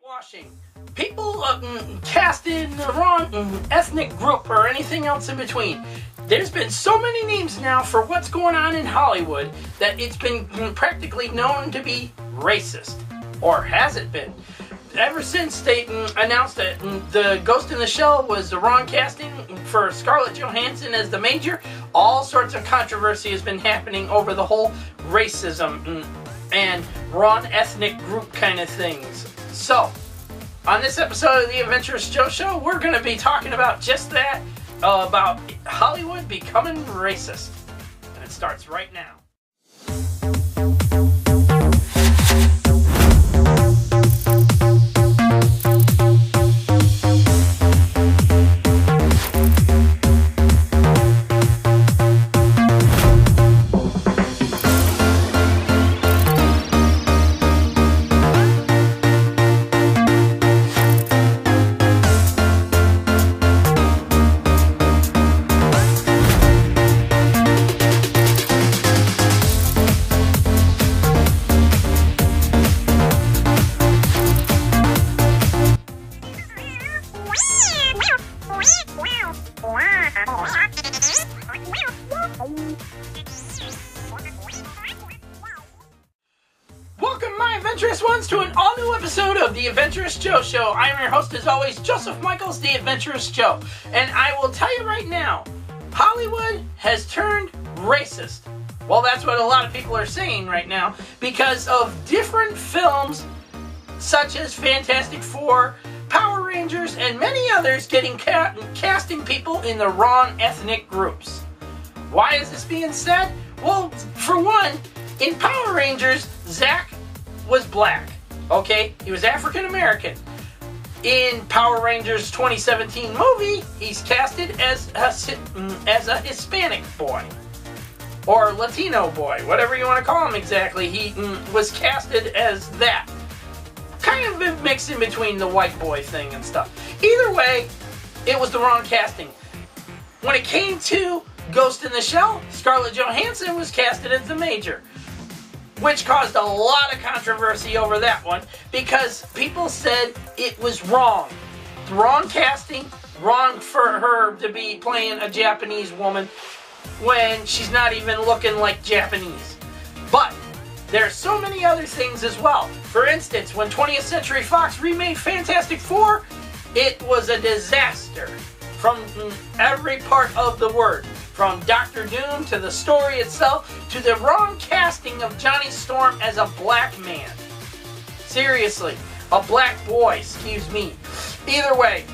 Whitewashing. People cast in the wrong ethnic group or anything else in between. There's been so many names now for what's going on in Hollywood that it's been practically known to be racist. Or has it been? Ever since they announced that the Ghost in the Shell was the wrong casting for Scarlett Johansson as the Major, all sorts of controversy has been happening over the whole racism and wrong ethnic group kind of things. So, on this episode of the Adventurous Joe Show, we're going to be talking about just that, about Hollywood becoming racist. And it starts right now. Welcome, my adventurous ones, to an all-new episode of the Adventurous Joe Show. I am your host, as always, Joseph Michaels, the Adventurous Joe. And I will tell you right now, Hollywood has turned racist. Well, that's what a lot of people are saying right now, because of different films such as Fantastic Four, Power Rangers, and many others getting casting people in the wrong ethnic groups. Why is this being said? Well, for one, in Power Rangers, Zach was black, okay? He was African American. In Power Rangers 2017 movie, he's casted as a Hispanic boy. Or Latino boy, whatever you want to call him exactly. He was casted as that. Kind of a mix in between the white boy thing and stuff. Either way, it was the wrong casting. When it came to Ghost in the Shell, Scarlett Johansson was casted as the Major, which caused a lot of controversy over that one because people said it was wrong. The wrong casting, wrong for her to be playing a Japanese woman when she's not even looking like Japanese. But there's so many other things as well. For instance, when 20th Century Fox remade Fantastic Four, it was a disaster from every part of the word. From Doctor Doom to the story itself to the wrong casting of Johnny Storm as a black man. Seriously, a black boy, excuse me. Either way,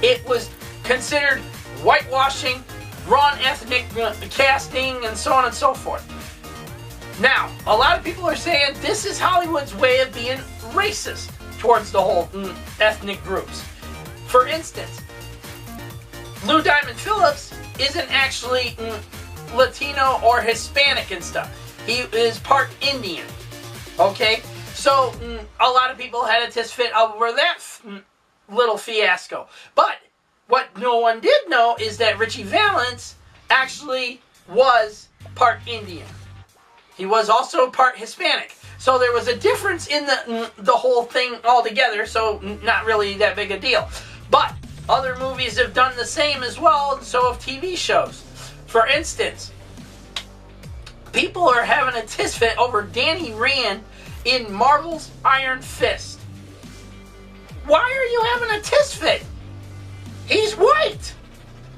it was considered whitewashing, wrong ethnic casting, and so on and so forth. Now, a lot of people are saying this is Hollywood's way of being racist towards the whole ethnic groups. For instance, Lou Diamond Phillips isn't actually Latino or Hispanic and stuff. He is part Indian. Okay? So, a lot of people had a tiss fit over that little fiasco. But, what no one did know is that Richie Valens actually was part Indian. He was also part Hispanic. So there was a difference in the whole thing altogether, so not really that big a deal. But other movies have done the same as well, and so have TV shows. For instance, people are having a tiss fit over Danny Rand in Marvel's Iron Fist. Why are you having a tiss fit? He's white.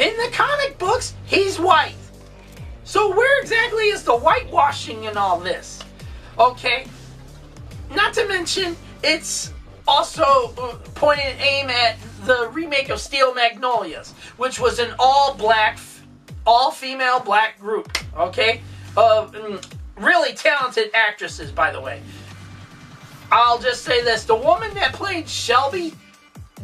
In the comic books, he's white. So where exactly is the whitewashing in all this? Okay, not to mention, it's also pointed aim at the remake of Steel Magnolias, which was an all-black, all-female black group, okay? Really talented actresses, by the way. I'll just say this, the woman that played Shelby,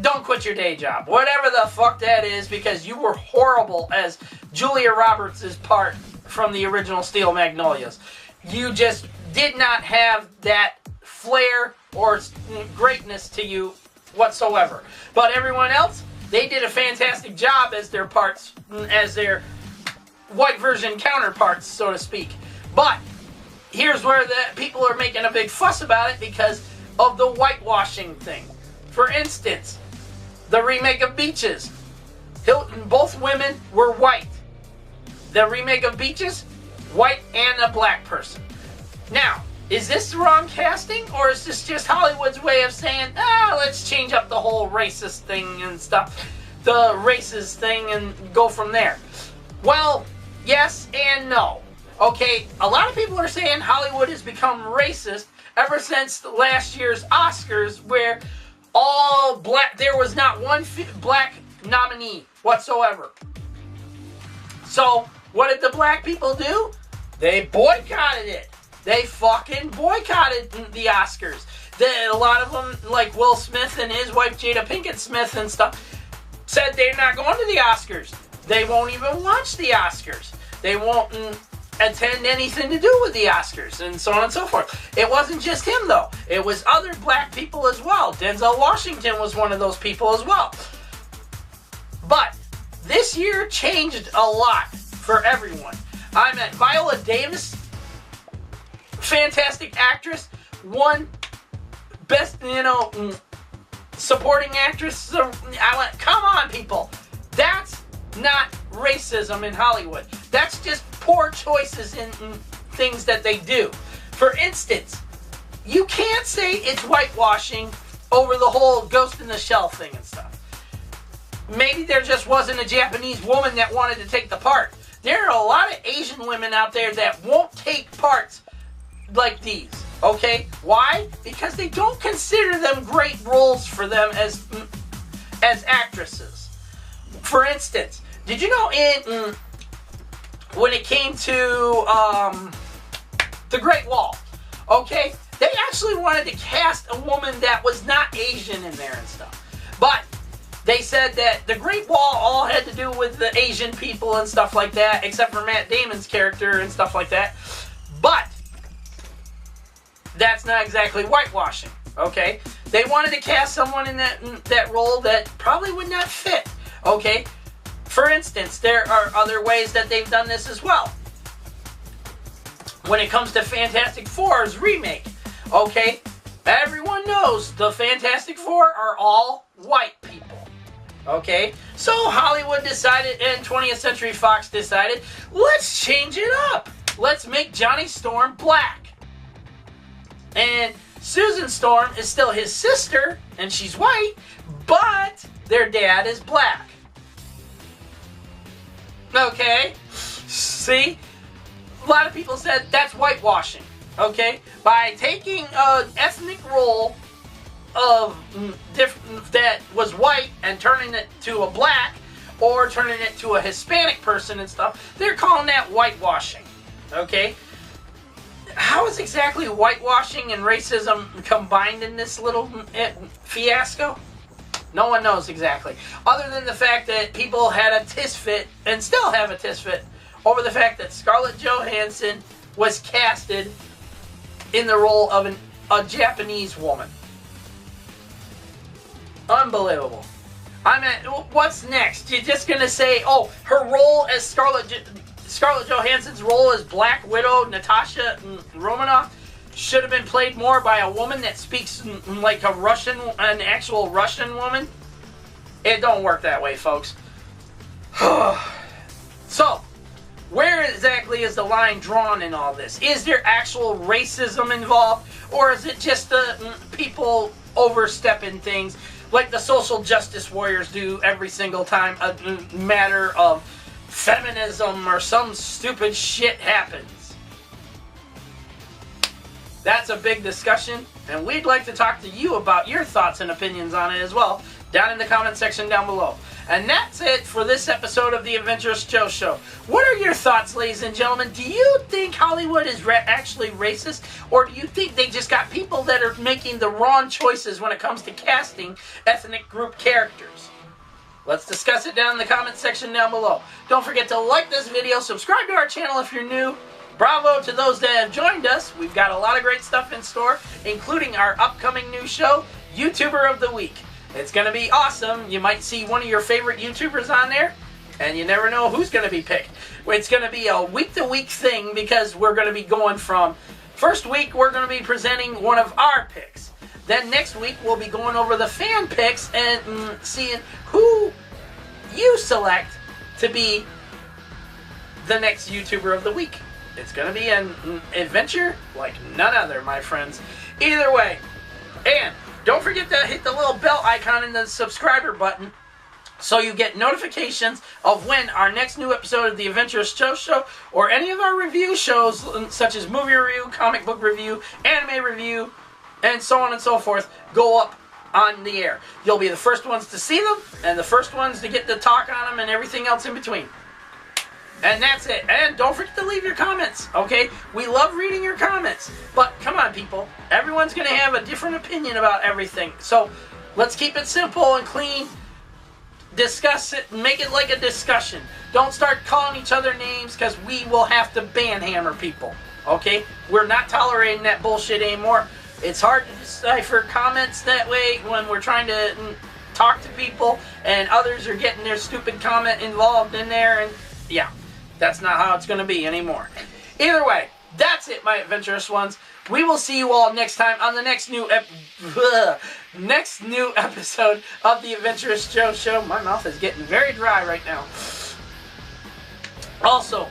don't quit your day job, whatever the fuck that is, because you were horrible as Julia Roberts' part from the original Steel Magnolias. You just did not have that flair or greatness to you whatsoever. But everyone else, they did a fantastic job as their parts, as their white version counterparts, so to speak. But here's where the people are making a big fuss about it, because of the whitewashing thing. For instance, the remake of Beaches. Both women were white. The remake of Beaches, white and a black person. Now, is this the wrong casting, or is this just Hollywood's way of saying, let's change up the whole racist thing and stuff, the racist thing, and go from there? Well, yes and no. Okay, a lot of people are saying Hollywood has become racist ever since last year's Oscars, where all black, there was not one black nominee whatsoever. So, what did the black people do? They boycotted it. They fucking boycotted the Oscars. A lot of them, like Will Smith and his wife Jada Pinkett Smith and stuff, said they're not going to the Oscars. They won't even watch the Oscars. They won't attend anything to do with the Oscars, and so on and so forth. It wasn't just him, though. It was other black people as well. Denzel Washington was one of those people as well. But this year changed a lot for everyone. I met Viola Davis, fantastic actress, won best, supporting actress. I went, come on, people. That's not racism in Hollywood. That's just poor choices in things that they do. For instance, you can't say it's whitewashing over the whole Ghost in the Shell thing and stuff. Maybe there just wasn't a Japanese woman that wanted to take the part. There are a lot of Asian women out there that won't take parts like these. Okay? Why? Because they don't consider them great roles for them as actresses. For instance, did you know when it came to The Great Wall, okay, they actually wanted to cast a woman that was not Asian in there and stuff. But they said that The Great Wall all had to do with the Asian people and stuff like that, except for Matt Damon's character and stuff like that. But that's not exactly whitewashing, okay? They wanted to cast someone in that role that probably would not fit, okay? For instance, there are other ways that they've done this as well. When it comes to Fantastic Four's remake, okay? Everyone knows the Fantastic Four are all white people, okay? So Hollywood decided, and 20th Century Fox decided, let's change it up. Let's make Johnny Storm black. And Susan Storm is still his sister, and she's white, but their dad is black. Okay? See? A lot of people said that's whitewashing. Okay? By taking an ethnic role of that was white and turning it to a black, or turning it to a Hispanic person and stuff, they're calling that whitewashing. Okay? How is exactly whitewashing and racism combined in this little fiasco? No one knows exactly. Other than the fact that people had a tiss fit, and still have a tiss fit, over the fact that Scarlett Johansson was casted in the role of a Japanese woman. Unbelievable. I mean, what's next? You're just going to say, oh, her role as Scarlett Johansson's role as Black Widow, Natasha Romanoff, should have been played more by a woman that speaks like an actual Russian woman? It don't work that way, folks. So, where exactly is the line drawn in all this? Is there actual racism involved? Or is it just the people overstepping things like the social justice warriors do every single time a matter of feminism or some stupid shit happens? That's a big discussion, and we'd like to talk to you about your thoughts and opinions on it as well, down in the comment section down below. And that's it for this episode of the Adventurous Joe Show. What are your thoughts, ladies and gentlemen? Do you think Hollywood is actually racist, or do you think they just got people that are making the wrong choices when it comes to casting ethnic group characters? Let's discuss it down in the comment section down below. Don't forget to like this video, subscribe to our channel if you're new. Bravo to those that have joined us. We've got a lot of great stuff in store, including our upcoming new show, YouTuber of the Week. It's going to be awesome. You might see one of your favorite YouTubers on there, and you never know who's going to be picked. It's going to be a week-to-week thing because we're going to be going from first week, we're going to be presenting one of our picks. Then next week we'll be going over the fan picks and seeing who you select to be the next YouTuber of the week. It's going to be an adventure like none other, my friends. Either way, and don't forget to hit the little bell icon and the subscriber button so you get notifications of when our next new episode of the Adventurous Joe Show or any of our review shows such as movie review, comic book review, anime review, and so on and so forth go up on the air. You'll be the first ones to see them and the first ones to get to talk on them and everything else in between. And that's it. And don't forget to leave your comments, okay? We love reading your comments. But come on, people. Everyone's going to have a different opinion about everything. So let's keep it simple and clean. Discuss it and make it like a discussion. Don't start calling each other names because we will have to banhammer people, okay? We're not tolerating that bullshit anymore. It's hard to decipher comments that way when we're trying to talk to people and others are getting their stupid comment involved in there. And yeah, that's not how it's going to be anymore. Either way, that's it, my adventurous ones. We will see you all next time on the next new episode of the Adventurous Joe Show. My mouth is getting very dry right now. Also,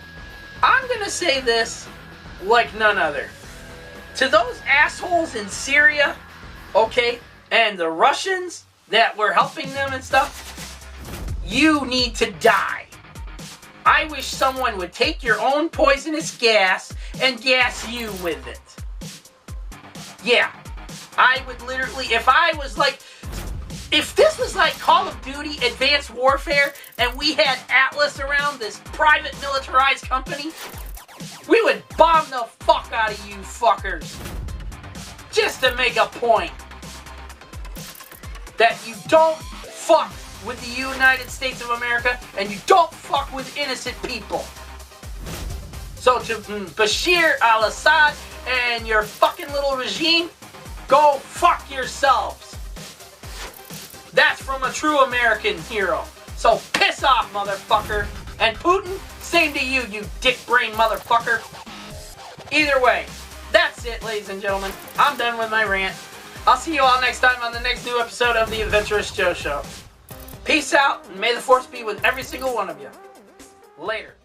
I'm going to say this like none other. To those assholes in Syria, okay, and the Russians that were helping them and stuff, you need to die. I wish someone would take your own poisonous gas and gas you with it. Yeah, I would literally, if this was like Call of Duty Advanced Warfare and we had Atlas around, this private militarized company, we would bomb the fuck out of you fuckers. Just to make a point that you don't fuck with the United States of America and you don't fuck with innocent people. So to Bashir al-Assad and your fucking little regime, go fuck yourselves. That's from a true American hero. So piss off, motherfucker. And Putin, same to you, you dick brain motherfucker. Either way, that's it, ladies and gentlemen. I'm done with my rant. I'll see you all next time on the next new episode of the Adventurous Joe Show. Peace out, and may the force be with every single one of you. Later.